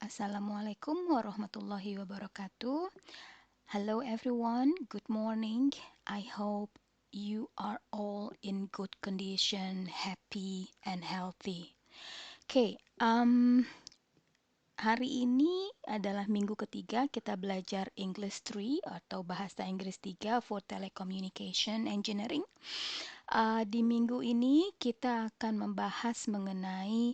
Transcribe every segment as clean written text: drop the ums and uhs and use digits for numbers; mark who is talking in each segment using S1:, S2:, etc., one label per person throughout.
S1: Assalamualaikum warahmatullahi wabarakatuh. Hello everyone, good morning. I hope you are all in good condition, happy and healthy. Hari ini adalah minggu ketiga kita belajar English 3 atau bahasa Inggris 3 for Telecommunication Engineering. Di minggu ini kita akan membahas mengenai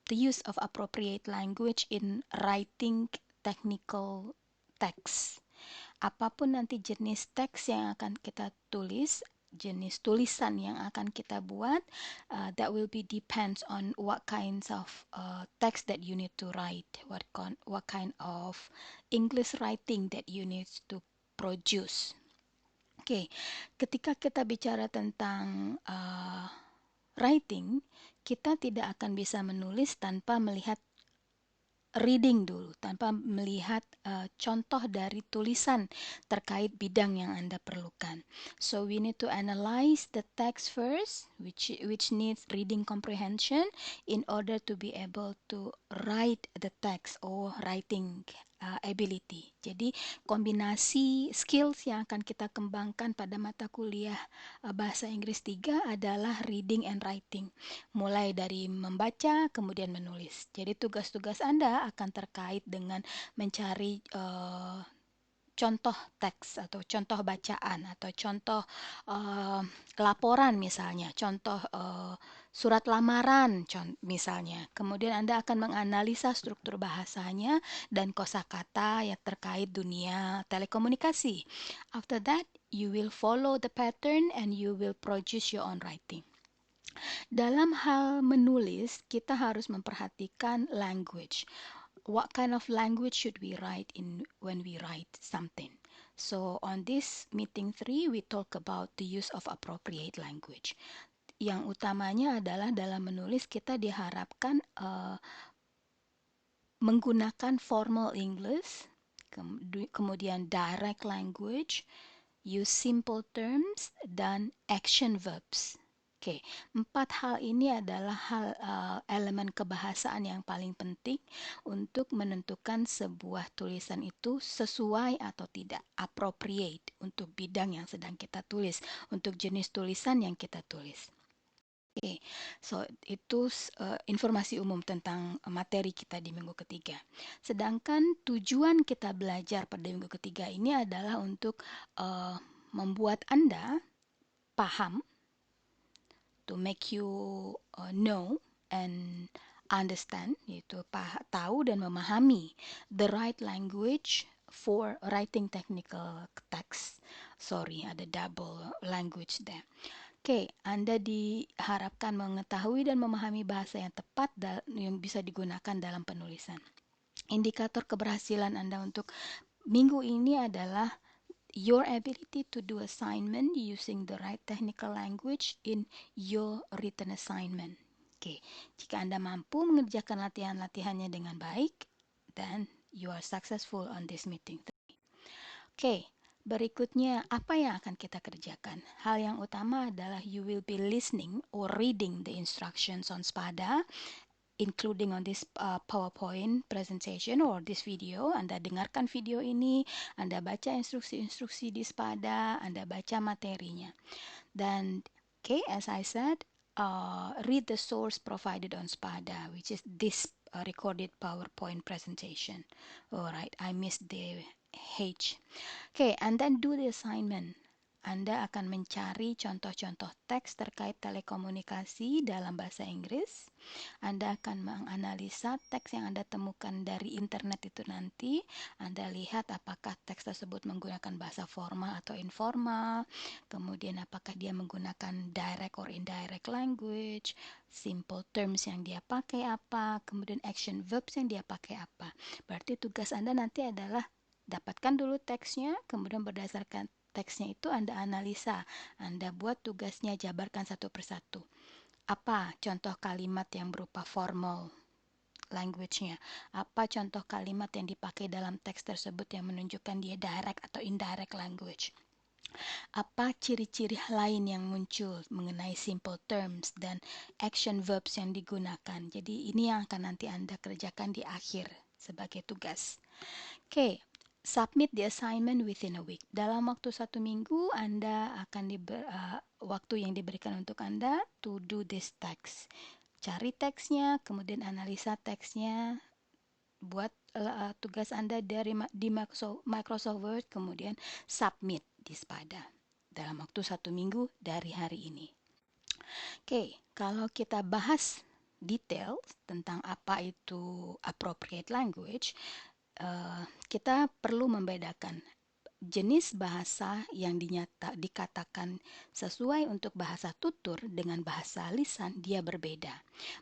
S1: the use of appropriate language in writing technical text. Apapun nanti jenis teks yang akan kita tulis, jenis tulisan yang akan kita buat, that will be depends on what kinds of text that you need to write, what kind of English writing that you need to produce. Ketika kita bicara tentang writing, kita tidak akan bisa menulis tanpa melihat reading dulu, tanpa melihat contoh dari tulisan terkait bidang yang Anda perlukan. So we need to analyze the text first, which needs reading comprehension in order to be able to write the text or writing ability. Jadi kombinasi skills yang akan kita kembangkan pada mata kuliah bahasa Inggris 3 adalah reading and writing. Mulai dari membaca kemudian menulis. Jadi tugas-tugas Anda akan terkait dengan mencari contoh teks atau contoh bacaan atau contoh laporan misalnya, contoh surat lamaran misalnya. Kemudian Anda akan menganalisa struktur bahasanya dan kosakata yang terkait dunia telekomunikasi. After that, you will follow the pattern and you will produce your own writing. Dalam hal menulis, kita harus memperhatikan language. What kind of language should we write in when we write something? So on this meeting 3, we talk about the use of appropriate language. Yang utamanya adalah dalam menulis kita diharapkan menggunakan formal English, kemudian direct language, use simple terms, dan action verbs. Empat hal ini adalah elemen kebahasaan yang paling penting untuk menentukan sebuah tulisan itu sesuai atau tidak, appropriate untuk bidang yang sedang kita tulis, untuk jenis tulisan yang kita tulis. So itu informasi umum tentang materi kita di minggu ketiga. Sedangkan tujuan kita belajar pada minggu ketiga ini adalah untuk membuat Anda paham, to make you know and understand, yaitu tahu dan memahami the right language for writing technical text. Sorry, ada double language there. Anda diharapkan mengetahui dan memahami bahasa yang tepat yang bisa digunakan dalam penulisan. Indikator keberhasilan Anda untuk minggu ini adalah your ability to do assignment using the right technical language in your written assignment. Jika Anda mampu mengerjakan latihan-latihannya dengan baik, then you are successful on this meeting. Berikutnya apa yang akan kita kerjakan? Hal yang utama adalah you will be listening or reading the instructions on SPADA, including on this PowerPoint presentation or this video. Anda dengarkan video ini, Anda baca instruksi-instruksi di SPADA, Anda baca materinya. Dan as I said, read the source provided on SPADA, which is this recorded PowerPoint presentation. Alright, I missed the H. And then do the assignment. Anda akan mencari contoh-contoh teks terkait telekomunikasi dalam bahasa Inggris. Anda akan menganalisa teks yang Anda temukan dari internet itu nanti. Anda lihat apakah teks tersebut menggunakan bahasa formal atau informal. Kemudian apakah dia menggunakan direct or indirect language. Simple terms yang dia pakai apa. Kemudian action verbs yang dia pakai apa. Berarti tugas Anda nanti adalah dapatkan dulu teksnya, kemudian berdasarkan teksnya itu Anda analisa, Anda buat tugasnya, jabarkan satu persatu. Apa contoh kalimat yang berupa formal language-nya? Apa contoh kalimat yang dipakai dalam teks tersebut yang menunjukkan dia direct atau indirect language? Apa ciri-ciri lain yang muncul mengenai simple terms dan action verbs yang digunakan. Jadi ini yang akan nanti Anda kerjakan di akhir sebagai tugas. Oke, submit the assignment within a week. Dalam waktu 1 minggu, Anda akan waktu yang diberikan untuk Anda to do this text. Cari teksnya, kemudian analisa teksnya, buat tugas Anda di Microsoft Word, kemudian submit di Spada dalam waktu 1 minggu dari hari ini. Oke, kalau kita bahas detail tentang apa itu appropriate language, kita perlu membedakan jenis bahasa yang dikatakan sesuai untuk bahasa tutur dengan bahasa lisan dia berbeda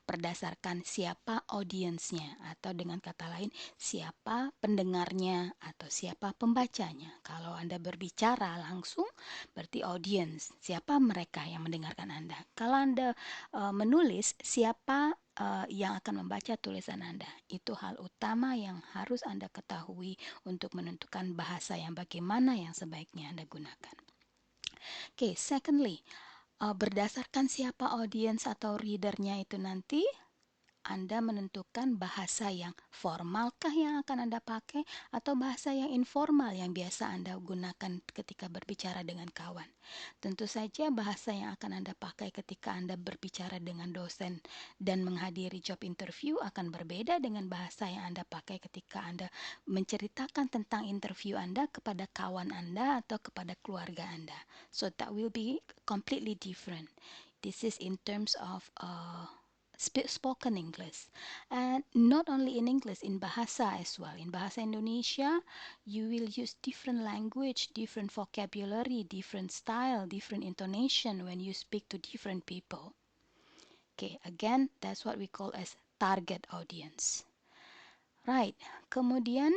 S1: berdasarkan siapa audiensnya atau dengan kata lain siapa pendengarnya atau siapa pembacanya. Kalau Anda berbicara langsung berarti audience, siapa mereka yang mendengarkan Anda. Kalau Anda menulis siapa yang akan membaca tulisan Anda. Itu hal utama yang harus Anda ketahui untuk menentukan bahasa yang bagaimana yang sebaiknya Anda gunakan. Oke, secondly, berdasarkan siapa audience atau readernya itu nanti Anda menentukan bahasa yang formalkah yang akan Anda pakai atau bahasa yang informal yang biasa Anda gunakan ketika berbicara dengan kawan. Tentu saja bahasa yang akan Anda pakai ketika Anda berbicara dengan dosen dan menghadiri job interview akan berbeda dengan bahasa yang Anda pakai ketika Anda menceritakan tentang interview Anda kepada kawan Anda atau kepada keluarga Anda. So that will be completely different. This is in terms of spoken English, and not only in English, in bahasa as well. In bahasa Indonesia you will use different language, different vocabulary, different style, different intonation when you speak to different people. Okay, again, that's what we call as target audience. Right, kemudian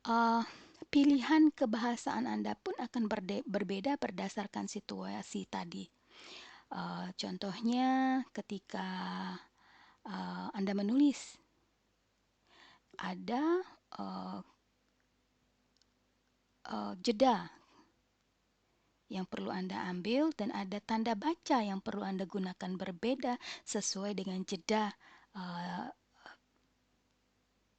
S1: uh, pilihan kebahasaan Anda pun akan berbeda berdasarkan situasi tadi. Contohnya ketika Anda menulis, ada jeda yang perlu Anda ambil dan ada tanda baca yang perlu Anda gunakan berbeda sesuai dengan jeda,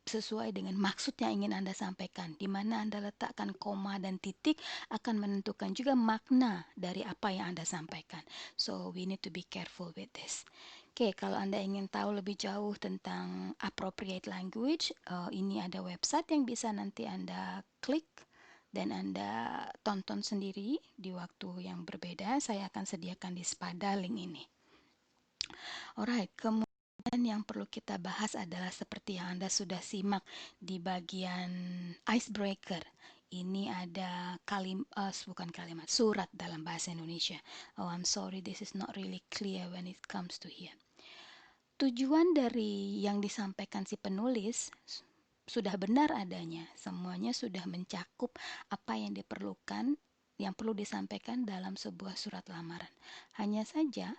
S1: sesuai dengan maksud yang ingin Anda sampaikan. Di mana Anda letakkan koma dan titik akan menentukan juga makna dari apa yang Anda sampaikan. So we need to be careful with this. Oke, kalau Anda ingin tahu lebih jauh tentang appropriate language, ini ada website yang bisa nanti Anda klik dan Anda tonton sendiri di waktu yang berbeda. Saya akan sediakan di Spada link ini. Alright, kemudian yang perlu kita bahas adalah seperti yang Anda sudah simak di bagian icebreaker. Ini ada bukan kalimat, surat dalam bahasa Indonesia. Oh, I'm sorry, this is not really clear when it comes to here. Tujuan dari yang disampaikan si penulis sudah benar adanya. Semuanya sudah mencakup apa yang diperlukan, yang perlu disampaikan dalam sebuah surat lamaran. Hanya saja,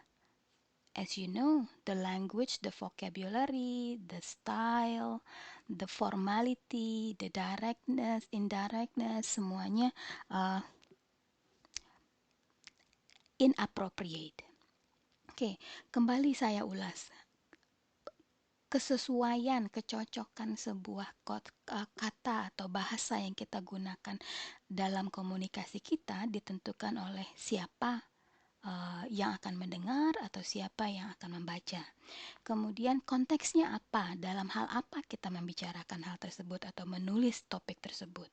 S1: as you know, the language, the vocabulary, the style, the formality, the directness, indirectness, semuanya inappropriate. Oke, kembali saya ulas. Kesesuaian, kecocokan sebuah kata atau bahasa yang kita gunakan dalam komunikasi kita ditentukan oleh siapa yang akan mendengar atau siapa yang akan membaca. Kemudian konteksnya apa, dalam hal apa kita membicarakan hal tersebut atau menulis topik tersebut.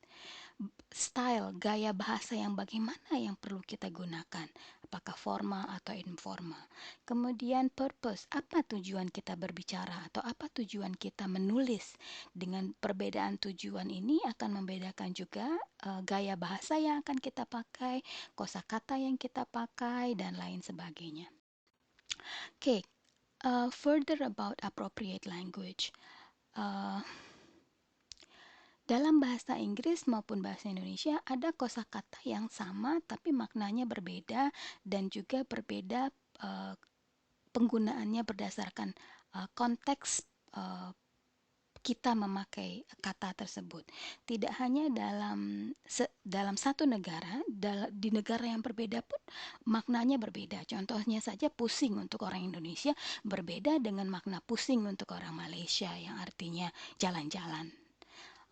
S1: Style, gaya bahasa yang bagaimana yang perlu kita gunakan, apakah formal atau informal. Kemudian purpose, apa tujuan kita berbicara atau apa tujuan kita menulis. Dengan perbedaan tujuan ini akan membedakan juga gaya bahasa yang akan kita pakai, kosakata yang kita pakai, dan lain sebagainya. Okay, further about appropriate language. Dalam bahasa Inggris maupun bahasa Indonesia ada kosakata yang sama tapi maknanya berbeda dan juga berbeda penggunaannya berdasarkan konteks kita memakai kata tersebut. Tidak hanya dalam satu negara, di negara yang berbeda pun maknanya berbeda. Contohnya saja pusing untuk orang Indonesia berbeda dengan makna pusing untuk orang Malaysia yang artinya jalan-jalan.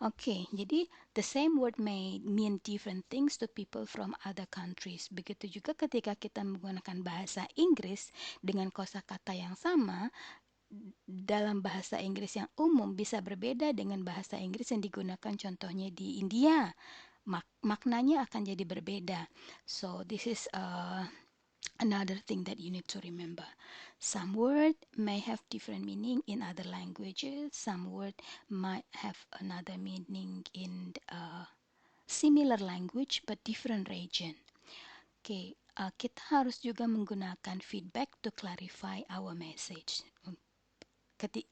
S1: Oke, jadi the same word may mean different things to people from other countries. Begitu juga ketika kita menggunakan bahasa Inggris dengan kosakata yang sama, dalam bahasa Inggris yang umum bisa berbeda dengan bahasa Inggris yang digunakan contohnya di India. Maknanya akan jadi berbeda. So this is another thing that you need to remember. Some word may have different meaning in other languages. Some word might have another meaning in similar language but different region. Oke, kita harus juga menggunakan feedback to clarify our message.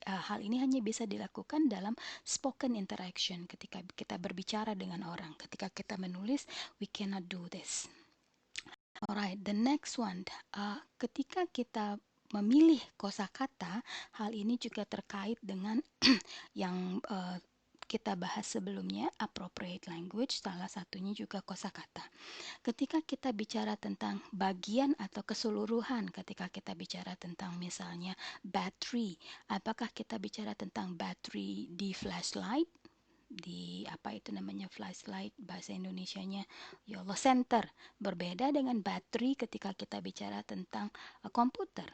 S1: Hal ini hanya bisa dilakukan dalam spoken interaction ketika kita berbicara dengan orang. Ketika kita menulis, we cannot do this. Alright, the next one. Ketika kita memilih kosakata, hal ini juga terkait dengan yang kita bahas sebelumnya, appropriate language, salah satunya juga kosakata. Ketika kita bicara tentang bagian atau keseluruhan, ketika kita bicara tentang misalnya battery, apakah kita bicara tentang battery di flashlight, di apa itu namanya flashlight bahasa Indonesianya, ya Allah, center, berbeda dengan battery ketika kita bicara tentang komputer.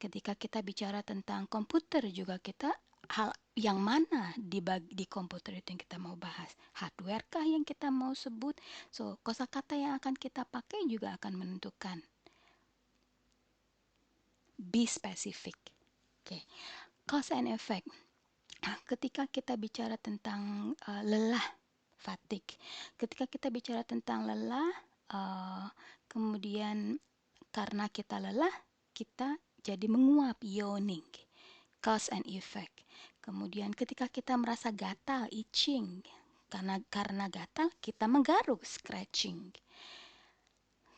S1: Ketika kita bicara tentang komputer juga kita hal yang mana di komputer itu yang kita mau bahas, hardware kah yang kita mau sebut. So kosakata yang akan kita pakai juga akan menentukan. Be specific. Oke. Cause and effect. Ketika kita bicara tentang lelah, fatigue. Ketika kita bicara tentang lelah, kemudian karena kita lelah, kita jadi menguap, yawning. Cause and effect. Kemudian ketika kita merasa gatal, itching. Karena gatal, kita menggaruk, scratching.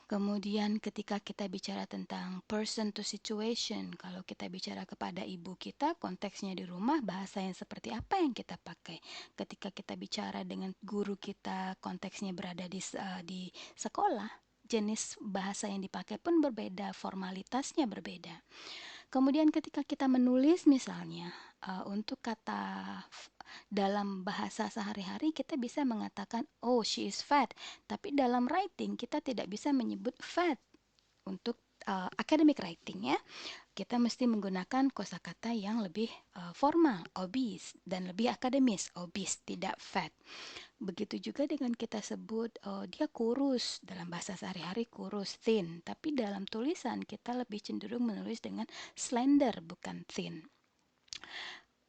S1: Kemudian ketika kita bicara tentang person to situation, kalau kita bicara kepada ibu kita, konteksnya di rumah, bahasa yang seperti apa yang kita pakai. Ketika kita bicara dengan guru kita, konteksnya berada di sekolah, jenis bahasa yang dipakai pun berbeda, formalitasnya berbeda. Kemudian ketika kita menulis misalnya, untuk kata dalam bahasa sehari-hari kita bisa mengatakan, oh she is fat. Tapi dalam writing kita tidak bisa menyebut fat untuk academic writing ya. Kita mesti menggunakan kosakata yang lebih formal, obese, dan lebih akademis, obese, tidak fat. Begitu juga dengan kita sebut dia kurus, dalam bahasa sehari-hari kurus, thin. Tapi dalam tulisan kita lebih cenderung menulis dengan slender, bukan thin.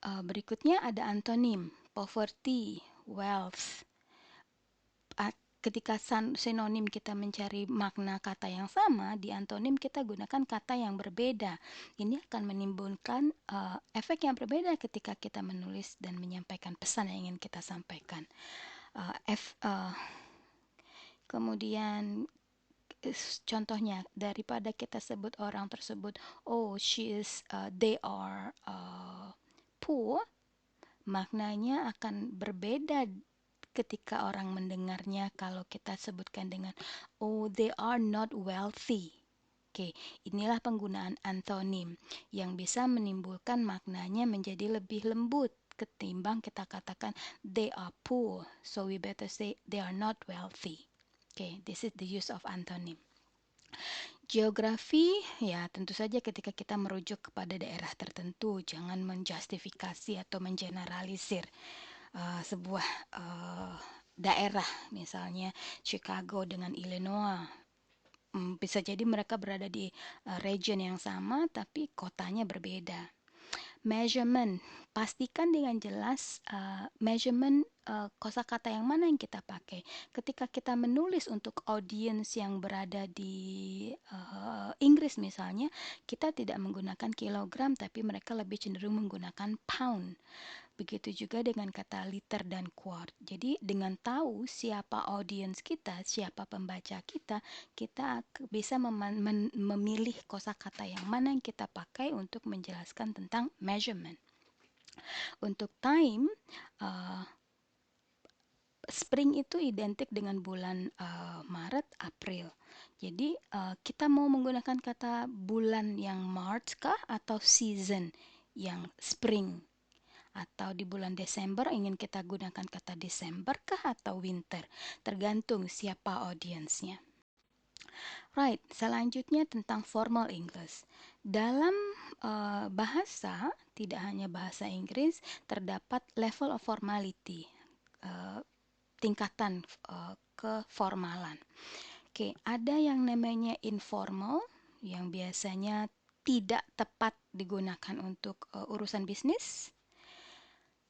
S1: Berikutnya ada antonim, poverty, wealth. Ketika sinonim kita mencari makna kata yang sama, di antonim kita gunakan kata yang berbeda. Ini akan menimbulkan efek yang berbeda ketika kita menulis dan menyampaikan pesan yang ingin kita sampaikan. Kemudian contohnya, daripada kita sebut orang tersebut, oh they are poor, maknanya akan berbeda ketika orang mendengarnya kalau kita sebutkan dengan oh they are not wealthy. Oke, inilah penggunaan antonim yang bisa menimbulkan maknanya menjadi lebih lembut ketimbang kita katakan they are poor. So we better say they are not wealthy. Oke, this is the use of antonym. Geografi, ya tentu saja ketika kita merujuk kepada daerah tertentu, jangan menjustifikasi atau mengeneralisir sebuah daerah, misalnya Chicago dengan Illinois. Bisa jadi mereka berada di region yang sama, tapi kotanya berbeda. Measurement, pastikan dengan jelas measurement kosakata yang mana yang kita pakai. Ketika kita menulis untuk audiens yang berada di Inggris misalnya, kita tidak menggunakan kilogram, tapi mereka lebih cenderung menggunakan pound. Begitu juga dengan kata liter dan quart. Jadi dengan tahu siapa audiens kita, siapa pembaca kita, kita bisa memilih kosakata yang mana yang kita pakai untuk menjelaskan tentang measurement. Untuk time, uh, spring itu identik dengan bulan Maret, April. Jadi kita mau menggunakan kata bulan yang March kah atau season yang spring? Atau di bulan Desember ingin kita gunakan kata Desember kah atau winter? Tergantung siapa audiensnya. Right, selanjutnya tentang formal English. Dalam bahasa, tidak hanya bahasa Inggris, terdapat level of formality, uh, tingkatan keformalan. Oke, ada yang namanya informal, yang biasanya tidak tepat digunakan untuk urusan bisnis.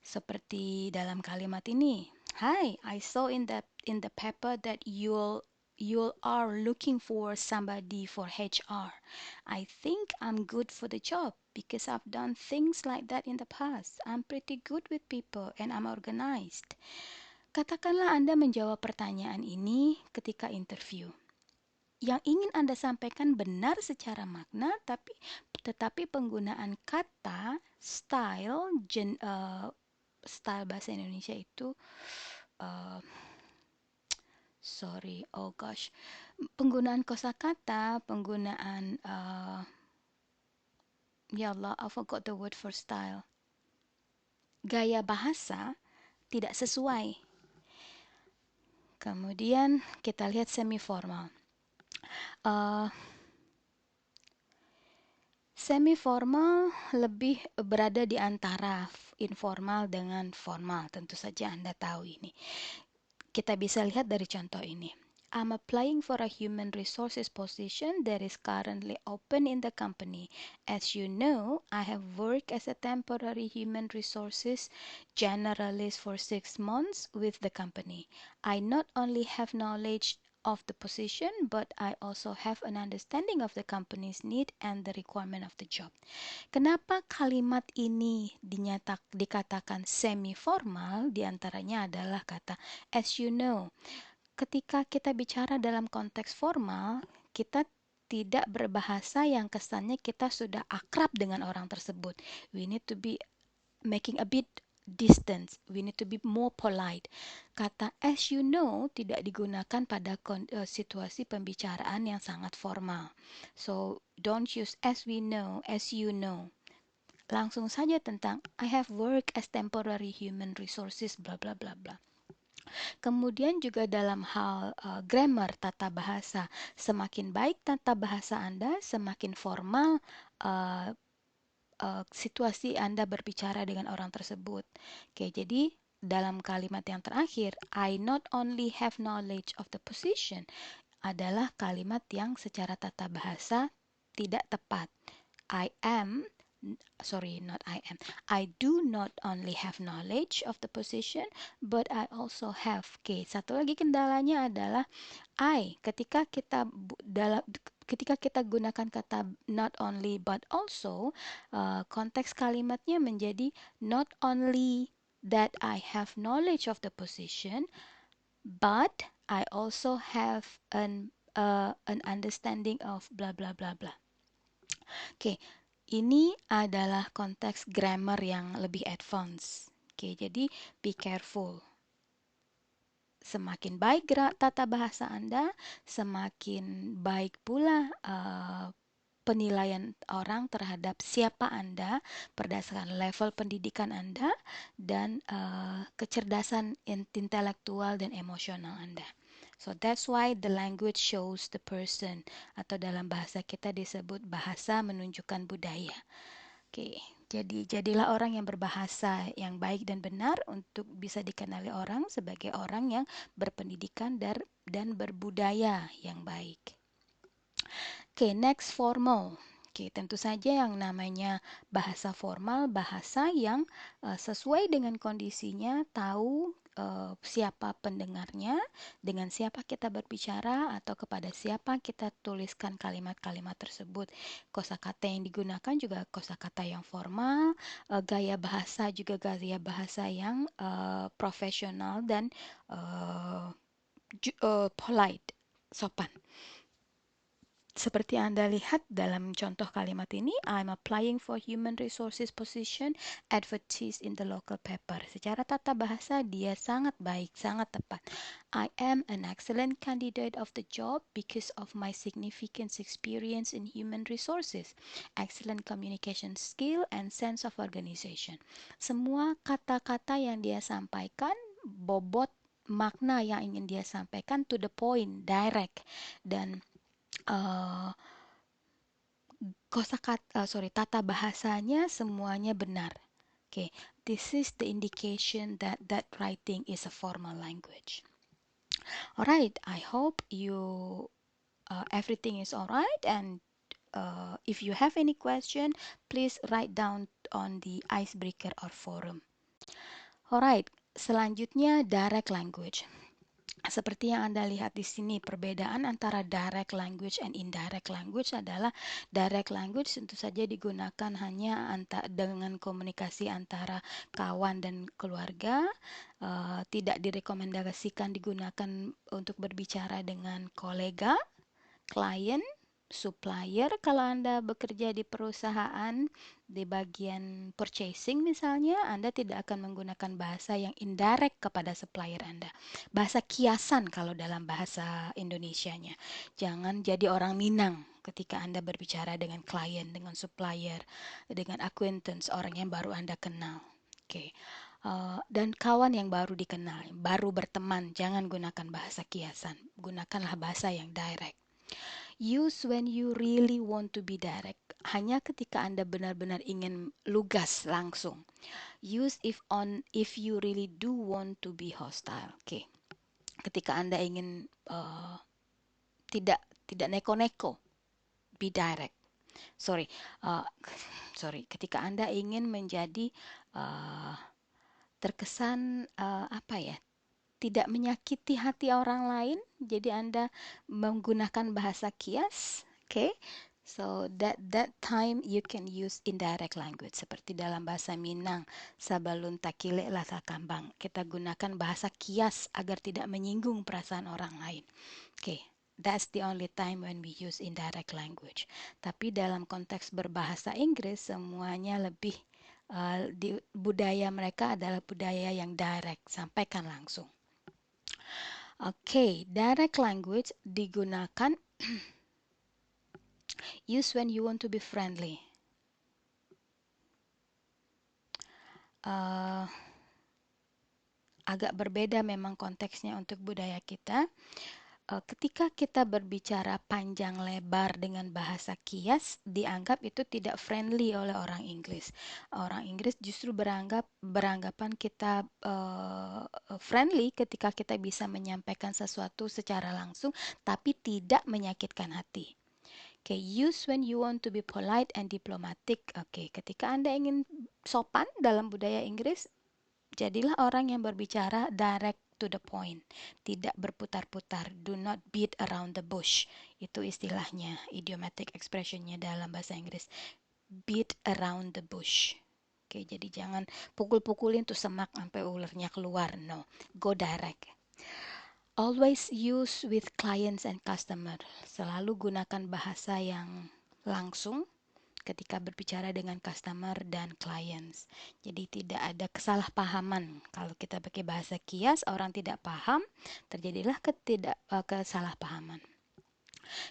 S1: Seperti dalam kalimat ini. Hi, I saw in the paper that you are looking for somebody for HR. I think I'm good for the job because I've done things like that in the past. I'm pretty good with people and I'm organized. Katakanlah Anda menjawab pertanyaan ini ketika interview. Yang ingin Anda sampaikan benar secara makna, tetapi penggunaan kata, style bahasa Indonesia itu uh, oh gosh, penggunaan kosakata, penggunaan ya Allah, I forgot the word for style. Gaya bahasa tidak sesuai. Kemudian kita lihat semi formal. Semi formal lebih berada di antara informal dengan formal. Tentu saja Anda tahu ini. Kita bisa lihat dari contoh ini. I'm applying for a human resources position that is currently open in the company. As you know, I have worked as a temporary human resources generalist for 6 months with the company. I not only have knowledge of the position, but I also have an understanding of the company's need and the requirement of the job. Kenapa kalimat ini dikatakan semi formal? Diantaranya adalah kata as you know. Ketika kita bicara dalam konteks formal, kita tidak berbahasa yang kesannya kita sudah akrab dengan orang tersebut. We need to be making a bit distance. We need to be more polite. Kata as you know tidak digunakan pada situasi pembicaraan yang sangat formal. So, don't use as we know, as you know. Langsung saja tentang I have worked as temporary human resources bla bla bla bla. Kemudian juga dalam hal grammar, tata bahasa. Semakin baik tata bahasa Anda, semakin formal uh, situasi Anda berbicara dengan orang tersebut. Oke, jadi dalam kalimat yang terakhir, I not only have knowledge of the position, adalah kalimat yang secara tata bahasa tidak tepat. I am, sorry, not I am. I do not only have knowledge of the position, but I also have. Oke, satu lagi kendalanya adalah ketika kita gunakan kata not only but also, konteks kalimatnya menjadi not only that I have knowledge of the position, but I also have an understanding of bla bla bla bla. Oke, ini adalah konteks grammar yang lebih advance. Oke, jadi be careful. Semakin baik tata bahasa Anda, semakin baik pula penilaian orang terhadap siapa Anda berdasarkan level pendidikan Anda dan kecerdasan intelektual dan emosional Anda. So that's why the language shows the person, atau dalam bahasa kita disebut bahasa menunjukkan budaya. Oke, jadi jadilah orang yang berbahasa yang baik dan benar untuk bisa dikenali orang sebagai orang yang berpendidikan dan berbudaya yang baik. Oke, next formal. Oke, tentu saja yang namanya bahasa formal, bahasa yang sesuai dengan kondisinya, tahu siapa pendengarnya, dengan siapa kita berbicara, atau kepada siapa kita tuliskan kalimat-kalimat tersebut. Kosakata yang digunakan juga kosakata yang formal, gaya bahasa juga gaya bahasa yang profesional dan polite, sopan. Seperti Anda lihat dalam contoh kalimat ini, I'm applying for human resources position advertised in the local paper. Secara tata bahasa dia sangat baik, sangat tepat. I am an excellent candidate of the job because of my significant experience in human resources, excellent communication skill, and sense of organization. Semua kata-kata yang dia sampaikan, bobot makna yang ingin dia sampaikan to the point, direct, dan uh, tata bahasanya semuanya benar. Okay, this is the indication that that writing is a formal language. Alright, I hope you everything is alright, and if you have any question, please write down on the icebreaker or forum. Alright, selanjutnya direct language. Seperti yang Anda lihat di sini, perbedaan antara direct language and indirect language adalah direct language tentu saja digunakan hanya dengan komunikasi antara kawan dan keluarga, tidak direkomendasikan digunakan untuk berbicara dengan kolega, klien, supplier. Kalau Anda bekerja di perusahaan di bagian purchasing misalnya, Anda tidak akan menggunakan bahasa yang indirect kepada supplier Anda. Bahasa kiasan kalau dalam bahasa Indonesianya. Jangan jadi orang Minang ketika Anda berbicara dengan klien, dengan supplier, dengan acquaintance, orang yang baru Anda kenal. Oke. Dan kawan yang baru dikenal, baru berteman, jangan gunakan bahasa kiasan. Gunakanlah bahasa yang direct. Use when you really want to be direct. Hanya ketika Anda benar-benar ingin lugas langsung. Use if you really do want to be hostile. Oke. Ketika Anda ingin tidak tidak neko-neko, be direct. Sorry, uh, sorry. Ketika Anda ingin menjadi uh, terkesan apa ya? Tidak menyakiti hati orang lain, jadi Anda menggunakan bahasa kias. Okay, so that time you can use indirect language seperti dalam bahasa Minang, sabalun takile lasa kambang. Kita gunakan bahasa kias agar tidak menyinggung perasaan orang lain. Okay, that's the only time when we use indirect language. Tapi dalam konteks berbahasa Inggris semuanya lebih di budaya mereka adalah budaya yang direct, sampaikan langsung. Oke, direct language digunakan use when you want to be friendly. Uh, Agak berbeda memang konteksnya untuk budaya kita. Ketika kita berbicara panjang lebar dengan bahasa kias, dianggap itu tidak friendly oleh orang Inggris. Orang Inggris justru beranggapan kita friendly ketika kita bisa menyampaikan sesuatu secara langsung, tapi tidak menyakitkan hati. Okay, use when you want to be polite and diplomatic. Okay, ketika Anda ingin sopan dalam budaya Inggris, jadilah orang yang berbicara direct to the point, tidak berputar-putar. Do not beat around the bush. Itu istilahnya, idiomatic expressionnya dalam bahasa Inggris. Beat around the bush. Oke, jadi jangan pukul-pukulin tuh semak sampai ularnya keluar. No, go direct. Always use with clients and customer. Selalu gunakan bahasa yang langsung ketika berbicara dengan customer dan clients. Jadi tidak ada kesalahpahaman. Kalau kita pakai bahasa kias, orang tidak paham, terjadilah kesalahpahaman.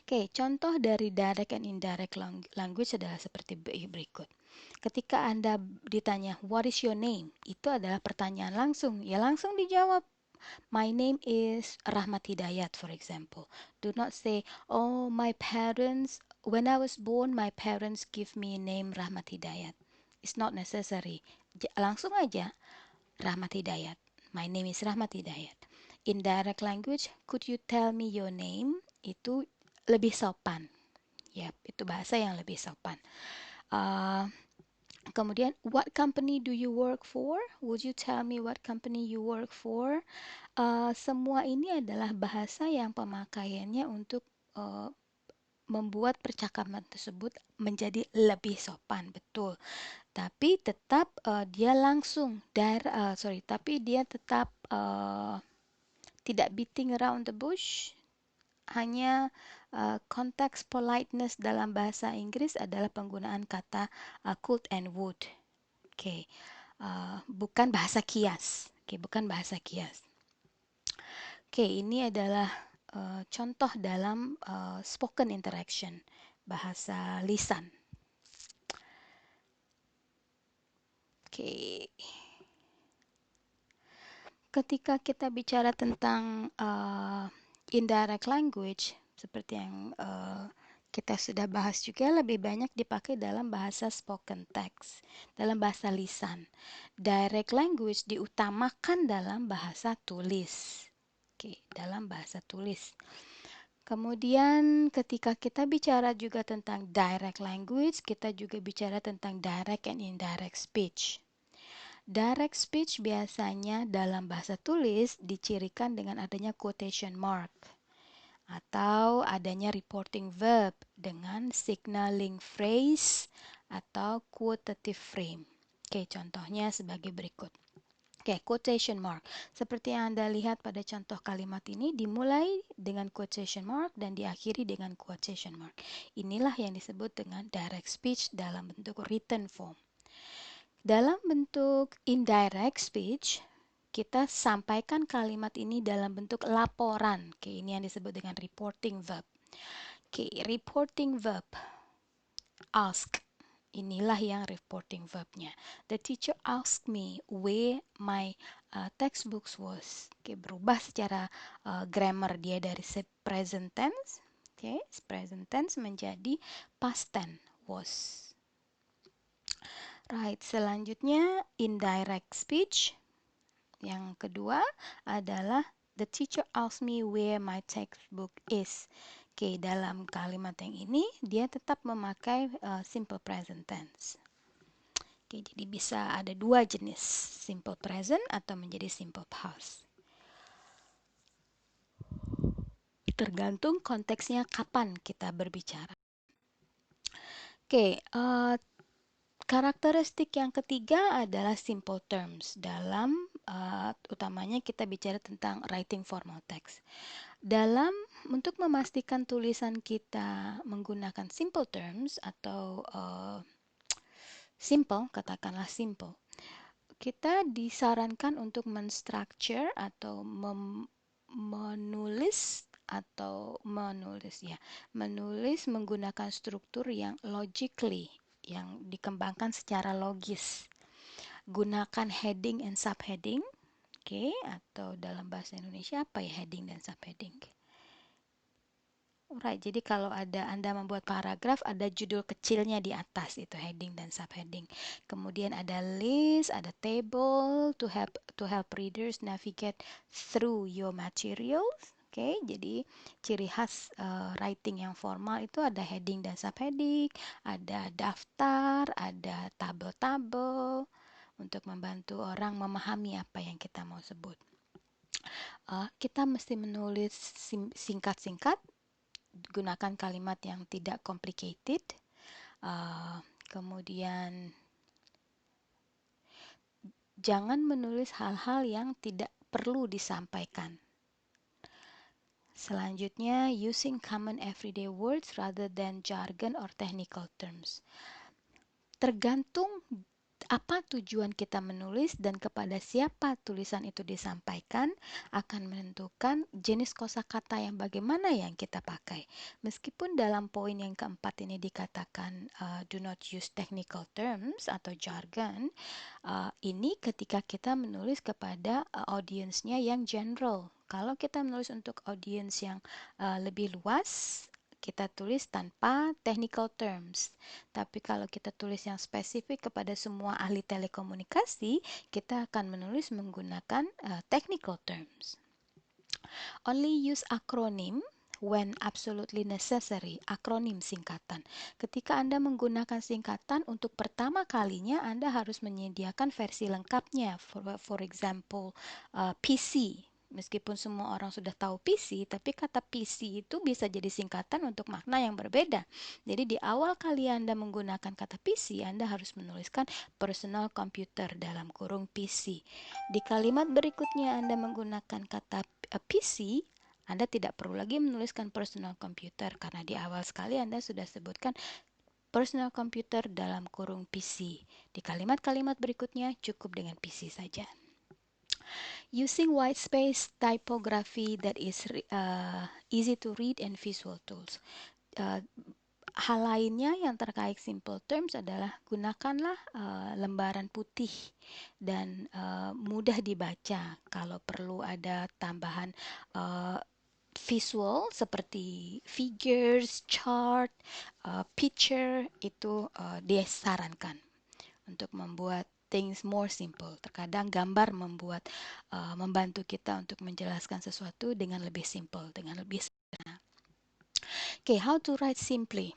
S1: Oke, contoh dari direct and indirect language adalah seperti berikut. Ketika Anda ditanya, what is your name? Itu adalah pertanyaan langsung. Ya langsung dijawab. My name is Rahmat Hidayat, for example. Do not say, oh, when I was born, my parents give me name Rahmat Hidayat. It's not necessary. Langsung aja, Rahmat Hidayat. My name is Rahmat Hidayat. In direct language, could you tell me your name? Itu lebih sopan. Yap, itu bahasa yang lebih sopan. Kemudian, what company do you work for? Would you tell me what company you work for? Semua ini adalah bahasa yang pemakaiannya untuk membuat percakapan tersebut menjadi lebih sopan, betul. Tapi tetap dia langsung, tapi dia tetap tidak beating around the bush, hanya konteks politeness dalam bahasa Inggris adalah penggunaan kata could and would. Oke, bukan bahasa kias. Oke, bukan bahasa kias. Oke, ini adalah contoh dalam spoken interaction, bahasa lisan. Oke, ketika kita bicara tentang indirect language, seperti yang kita sudah bahas juga, lebih banyak dipakai dalam bahasa spoken text, dalam bahasa lisan. Direct language diutamakan dalam bahasa tulis. Oke, dalam bahasa tulis. Kemudian ketika kita bicara juga tentang direct language, kita juga bicara tentang direct and indirect speech. Direct speech biasanya dalam bahasa tulis dicirikan dengan adanya quotation mark atau adanya reporting verb dengan signaling phrase atau quotative frame. Oke, contohnya sebagai berikut. Oke, quotation mark. Seperti yang Anda lihat pada contoh kalimat ini, dimulai dengan quotation mark dan diakhiri dengan quotation mark. Inilah yang disebut dengan direct speech dalam bentuk written form. Dalam bentuk indirect speech, kita sampaikan kalimat ini dalam bentuk laporan. Oke, ini yang disebut dengan reporting verb. Oke, reporting verb. Ask. Inilah yang reporting verbnya. The teacher asked me where my textbooks was. Oke, berubah secara grammar dia dari present tense, present tense menjadi past tense was. Right, selanjutnya indirect speech. Yang kedua adalah the teacher asked me where my textbook is. Oke, dalam kalimat yang ini dia tetap memakai simple present tense. Oke, jadi bisa ada dua jenis, simple present atau menjadi simple past. Tergantung konteksnya kapan kita berbicara. Oke, karakteristik yang ketiga adalah simple terms. Dalam utamanya kita bicara tentang writing formal text. Untuk memastikan tulisan kita menggunakan simple terms atau simple, katakanlah simple, kita disarankan untuk menstructure atau menulis menggunakan struktur yang logically, yang dikembangkan secara logis. Gunakan heading and subheading, atau dalam bahasa Indonesia apa ya heading dan subheading? Alright, jadi kalau Anda membuat paragraf, ada judul kecilnya di atas, itu heading dan subheading. Kemudian ada list, ada table to help readers navigate through your materials. Jadi ciri khas writing yang formal itu ada heading dan subheading, ada daftar, ada tabel-tabel untuk membantu orang memahami apa yang kita mau sebut. Kita mesti menulis singkat-singkat, gunakan kalimat yang tidak complicated. Kemudian jangan menulis hal-hal yang tidak perlu disampaikan. Selanjutnya, using common everyday words rather than jargon or technical terms. Tergantung apa tujuan kita menulis dan kepada siapa tulisan itu disampaikan akan menentukan jenis kosakata yang bagaimana yang kita pakai. Meskipun dalam poin yang keempat ini dikatakan do not use technical terms atau jargon, ini ketika kita menulis kepada audiensnya yang general. Kalau kita menulis untuk audiens yang lebih luas, kita tulis tanpa technical terms. Tapi kalau kita tulis yang spesifik kepada semua ahli telekomunikasi, kita akan menulis menggunakan technical terms. Only use acronym when absolutely necessary. Akronim singkatan. Ketika Anda menggunakan singkatan untuk pertama kalinya, Anda harus menyediakan versi lengkapnya. For example, PC. Meskipun semua orang sudah tahu PC, tapi kata PC itu bisa jadi singkatan untuk makna yang berbeda. Jadi di awal kali Anda menggunakan kata PC, Anda harus menuliskan personal computer dalam kurung PC. Di kalimat berikutnya Anda menggunakan kata PC, Anda tidak perlu lagi menuliskan personal computer karena di awal sekali Anda sudah sebutkan personal computer dalam kurung PC. Di kalimat-kalimat berikutnya cukup dengan PC saja. Using white space typography that is easy to read and visual tools. Hal lainnya yang terkait simple terms adalah gunakanlah lembaran putih dan mudah dibaca. Kalau perlu ada tambahan visual seperti figures, chart, picture, itu disarankan untuk membuat things more simple. Terkadang gambar membantu kita untuk menjelaskan sesuatu dengan lebih simple, dengan lebih sederhana. Okay, how to write simply.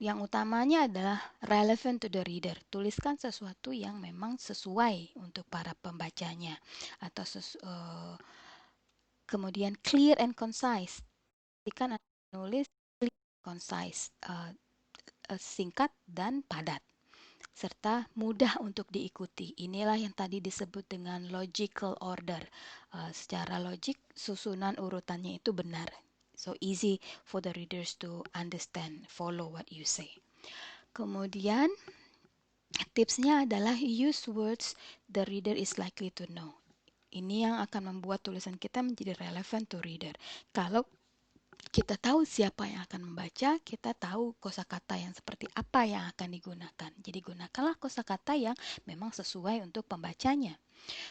S1: Yang utamanya adalah relevant to the reader. Tuliskan sesuatu yang memang sesuai untuk para pembacanya, atau kemudian clear and concise. Jika nulis clear and concise, singkat dan padat, serta mudah untuk diikuti. Inilah yang tadi disebut dengan logical order. Secara logik, susunan urutannya itu benar. So easy for the readers to understand, follow what you say. Kemudian tipsnya adalah use words the reader is likely to know. Ini yang akan membuat tulisan kita menjadi relevant to reader. Kalau kita tahu siapa yang akan membaca, kita tahu kosakata yang seperti apa yang akan digunakan. Jadi gunakanlah kosakata yang memang sesuai untuk pembacanya.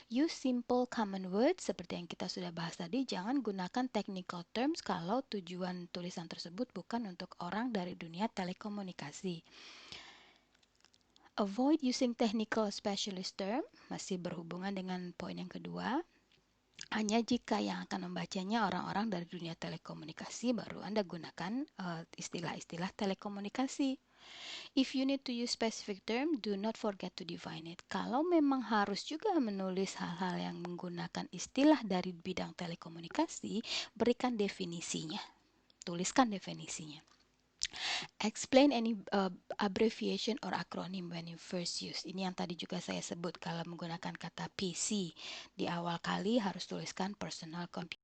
S1: Use simple common words seperti yang kita sudah bahas tadi. Jangan gunakan technical terms kalau tujuan tulisan tersebut bukan untuk orang dari dunia telekomunikasi. Avoid using technical specialist term, masih berhubungan dengan poin yang kedua. Hanya jika yang akan membacanya orang-orang dari dunia telekomunikasi, baru Anda gunakan istilah-istilah telekomunikasi. If you need to use specific term, do not forget to define it. Kalau memang harus juga menulis hal-hal yang menggunakan istilah dari bidang telekomunikasi, berikan definisinya. Tuliskan definisinya. Explain any abbreviation or acronym when you first use. Ini yang tadi juga saya sebut, kalau menggunakan kata PC di awal kali harus tuliskan personal computer.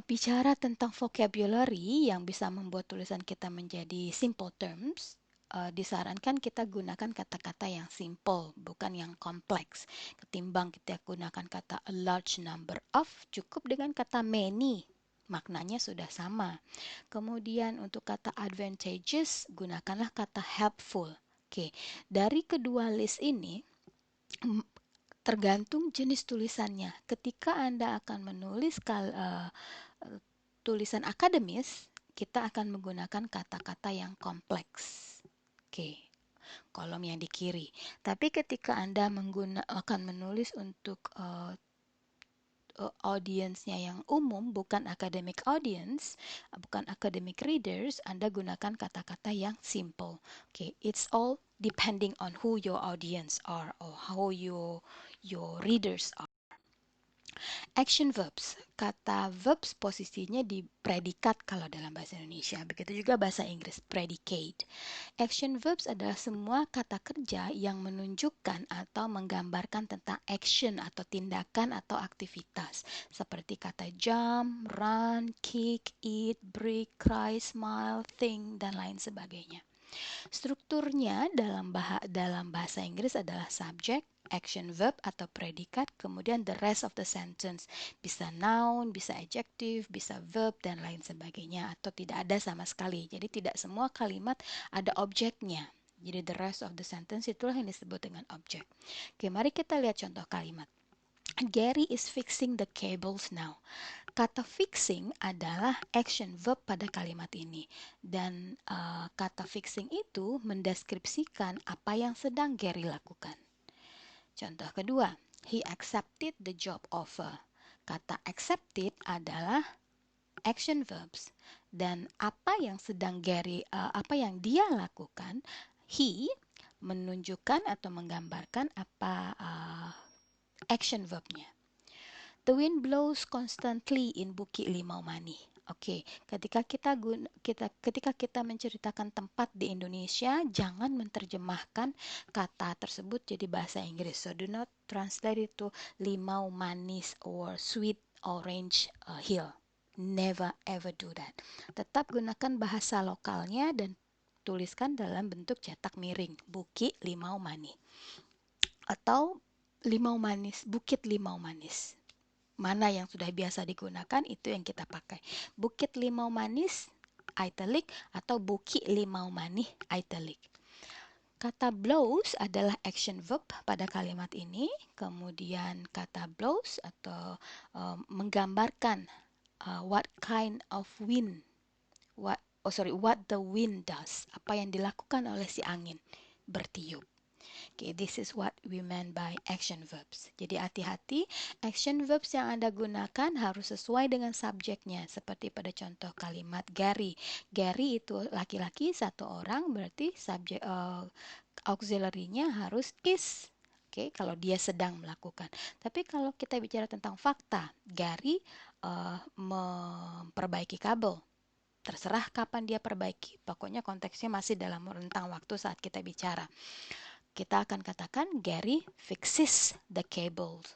S1: Bicara tentang vocabulary yang bisa membuat tulisan kita menjadi simple terms, disarankan kita gunakan kata-kata yang simple, bukan yang kompleks. Ketimbang kita gunakan kata a large number of, cukup dengan kata many. Maknanya sudah sama. Kemudian untuk kata advantageous, gunakanlah kata helpful. Oke, dari kedua list ini tergantung jenis tulisannya. Ketika Anda akan menulis tulisan akademis, kita akan menggunakan kata-kata yang kompleks. Oke, kolom yang di kiri. Tapi ketika Anda akan menulis untuk audiensnya yang umum, bukan academic audience, bukan academic readers, Anda gunakan kata-kata yang simple. Okay, it's all depending on who your audience are or how your readers are. Action verbs. Kata verbs posisinya di predikat kalau dalam bahasa Indonesia. Begitu juga bahasa Inggris, predicate. Action verbs adalah semua kata kerja yang menunjukkan atau menggambarkan tentang action atau tindakan atau aktivitas. Seperti kata jump, run, kick, eat, break, cry, smile, think, dan lain sebagainya. Strukturnya dalam bahasa Inggris adalah subject, action verb atau predikat, kemudian the rest of the sentence. Bisa noun, bisa adjective, bisa verb, dan lain sebagainya. Atau tidak ada sama sekali. Jadi tidak semua kalimat ada objeknya. Jadi the rest of the sentence itulah yang disebut dengan objek. Oke, mari kita lihat contoh kalimat. Gary is fixing the cables now. Kata fixing adalah action verb pada kalimat ini. Dan kata fixing itu mendeskripsikan apa yang sedang Gary lakukan. Contoh kedua, he accepted the job offer. Kata accepted adalah action verbs. Dan apa yang apa yang dia lakukan, he menunjukkan atau menggambarkan apa action verbnya. The wind blows constantly in Bukit Limau Mani. Oke, ketika kita menceritakan tempat di Indonesia, jangan menerjemahkan kata tersebut jadi bahasa Inggris. So do not translate it to limau manis or sweet Orange Hill. Never ever do that. Tetap gunakan bahasa lokalnya dan tuliskan dalam bentuk cetak miring. Bukit Limau Manis. Atau Limau Manis, Bukit Limau Manis. Mana yang sudah biasa digunakan itu yang kita pakai. Bukit Limau Manis, italic, atau Bukit Limau Manis, italic. Kata blows adalah action verb pada kalimat ini. Kemudian kata blows atau menggambarkan what kind of wind, what the wind does, apa yang dilakukan oleh si angin, bertiup. Okay, this is what we meant by action verbs. Jadi hati-hati, action verbs yang Anda gunakan harus sesuai dengan subjeknya. Seperti pada contoh kalimat Gary. Gary itu laki-laki, satu orang, berarti subjek auxiliary-nya harus is. Oke, kalau dia sedang melakukan. Tapi kalau kita bicara tentang fakta, Gary memperbaiki kabel. Terserah kapan dia perbaiki. Pokoknya konteksnya masih dalam rentang waktu saat kita bicara. Kita akan katakan Gary fixes the cables.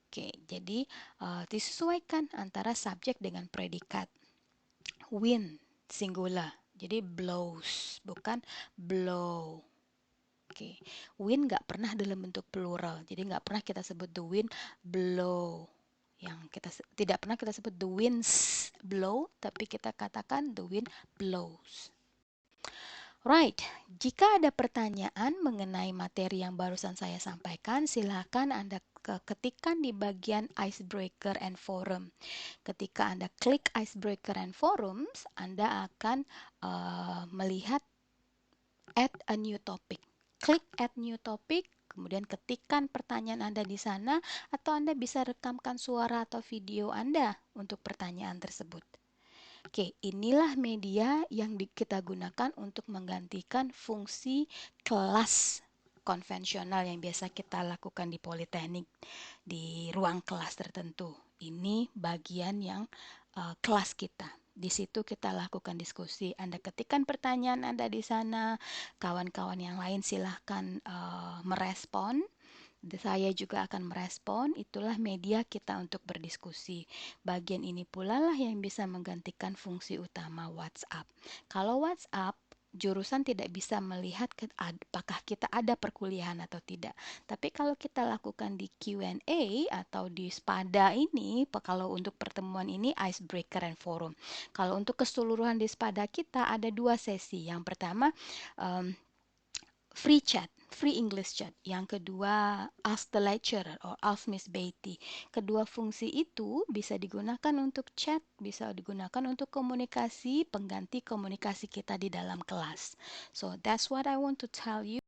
S1: Oke, jadi disesuaikan antara subjek dengan predikat. Wind, singular. Jadi blows, bukan blow. Oke, wind nggak pernah dalam bentuk plural. Jadi nggak pernah kita sebut the wind blow. Yang kita tidak pernah kita sebut the winds blow, tapi kita katakan the wind blows. Right, jika ada pertanyaan mengenai materi yang barusan saya sampaikan, silakan Anda ketikkan di bagian icebreaker and forum. Ketika Anda klik icebreaker and forums, Anda akan melihat add a new topic. Klik add new topic, kemudian ketikkan pertanyaan Anda di sana, atau Anda bisa rekamkan suara atau video Anda untuk pertanyaan tersebut. Oke, inilah media yang kita gunakan untuk menggantikan fungsi kelas konvensional yang biasa kita lakukan di politeknik, di ruang kelas tertentu. Ini bagian yang kelas kita. Di situ kita lakukan diskusi. Anda ketikkan pertanyaan Anda di sana, kawan-kawan yang lain silahkan merespon. Saya juga akan merespon, itulah media kita untuk berdiskusi. Bagian ini pula lah yang bisa menggantikan fungsi utama WhatsApp. Kalau WhatsApp, jurusan tidak bisa melihat apakah kita ada perkuliahan atau tidak. Tapi kalau kita lakukan di Q&A atau di Spada ini, kalau untuk pertemuan ini icebreaker and forum. Kalau untuk keseluruhan di Spada kita ada 2 sesi. Yang pertama, free chat, free English chat. Yang kedua, ask the lecturer or ask Miss Betty. Kedua fungsi itu bisa digunakan untuk chat, bisa digunakan untuk komunikasi, pengganti komunikasi kita di dalam kelas. So that's what I want to tell you.